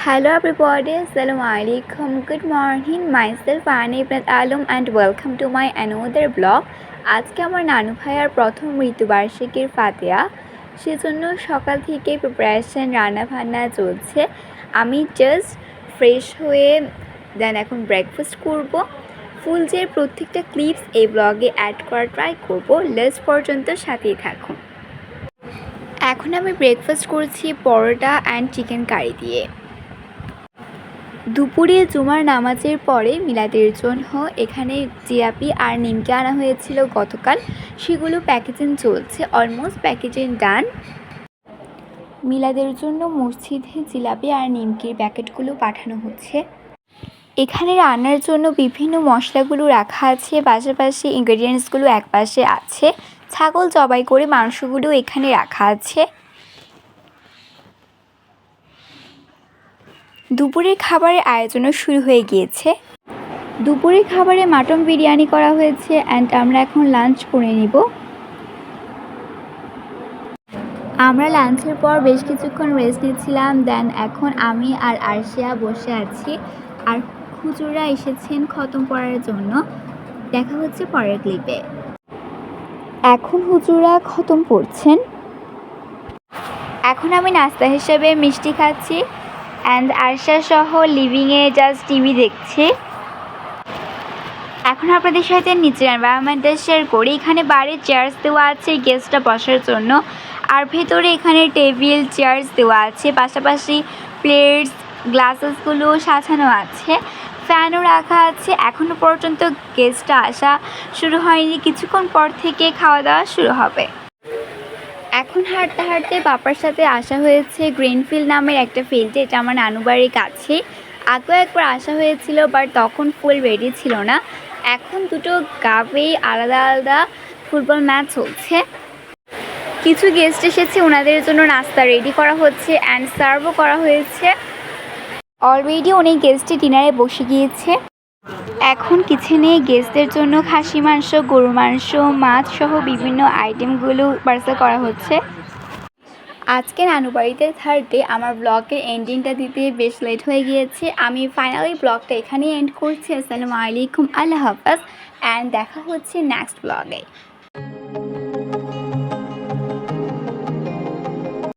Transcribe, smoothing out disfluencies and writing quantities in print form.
Hello everybody, Assalamualaikum. Good morning. Myself Ani Ibrat Alum and welcome to my another vlog. আজকে আমার নানু ভাইয়ার প্রথম মৃত্যুবার্ষিকীর ফাতেহা, সেজন্য সকাল থেকে প্রিপারেশন রান্না বান্না চলছে। আমি জাস্ট ফ্রেশ হয়ে দেন এখন ব্রেকফাস্ট করব। ফুল যে প্রত্যেকটা ক্লিপস এই ব্লগে অ্যাড করার ট্রাই করব। লাস্ট পর্যন্ত সাথেই থাকুন। এখন আমি ব্রেকফাস্ট করছি পরোটা অ্যান্ড চিকেন কারি দিয়ে। দুপুরে জুমার নামাজের পরে মিলাদের জন্য এখানে জিলাপি আর নিমকি আনা হয়েছিল গতকাল, সেগুলো প্যাকেজিং চলছে, অলমোস্ট প্যাকেজিং ডান। মিলাদের জন্য মসজিদে জিলাপি আর নিমকির প্যাকেটগুলো পাঠানো হচ্ছে। এখানে রান্নার জন্য বিভিন্ন মশলাগুলো রাখা আছে, পাশাপাশি ইনগ্রেডিয়েন্টসগুলো একপাশে আছে। ছাগল জবাই করে মাংসগুলো এখানে রাখা আছে। দুপুরের খাবারের আয়োজনও শুরু হয়ে গিয়েছে। দুপুরের খাবারে মাটন বিরিয়ানি করা হয়েছে অ্যান্ড আমরা এখন লাঞ্চ করে নিব। আমরা লাঞ্চের পর বেশ কিছুক্ষণ রেস্ট নিচ্ছিলাম, দেন এখন আমি আর আরশিয়া বসে আছি, আর হুজুররা এসেছেন খতম পড়ার জন্য। দেখা হচ্ছে পরের ক্লিপে। এখন হুজুররা খতম পড়ছেন। এখন আমি নাস্তা হিসেবে মিষ্টি খাচ্ছি অ্যান্ড আরশা সহ লিভিংয়ে জাস্ট টিভি দেখছি। এখন আপনাদের সাথে নিচের এনভায়রনমেন্টটা শেয়ার করি। এখানে বাইরে চেয়ার্স দেওয়া আছে গেস্টরা বসার জন্য, আর ভেতরে এখানে টেবিল চেয়ার্স দেওয়া আছে, পাশাপাশি প্লেটস গ্লাসেসগুলো সাজানো আছে, ফ্যানও রাখা আছে। এখনও পর্যন্ত গেস্টরা আসা শুরু হয়নি, কিছুক্ষণ পর থেকে খাওয়া দাওয়া শুরু হবে। এখন হাঁটতে হাঁটতে বাবার সাথে আসা হয়েছে গ্রিনফিল্ড নামের একটা ফিল্ডে, এটা আমার নানু বাড়ির কাছে। আগেও একবার আসা হয়েছিল, বাট তখন ফুল রেডি ছিল না। এখন দুটো গাবেই আলাদা আলাদা ফুটবল ম্যাচ চলছে। কিছু গেস্ট এসেছে, ওনাদের জন্য নাস্তা রেডি করা হচ্ছে অ্যান্ড সার্ভও করা হয়েছে। অলরেডি অনেক গেস্টে ডিনারে বসে গিয়েছে। এখন কিচেনে গেস্টদের জন্য খাসি মাংস, গরু মাংস, মাছ সহ বিভিন্ন আইটেমগুলো পার্সেল করা হচ্ছে। আজকে নানু বাড়িতে থাকতে আমার ব্লগের এন্ডিংটা দিতে বেশ লেট হয়ে গিয়েছে। আমি ফাইনালি ব্লগটা এখানেই এন্ড করছি। আসসালামু আলাইকুম, আল্লাহ হাফেজ, অ্যান্ড দেখা হচ্ছে নেক্সট ব্লগে।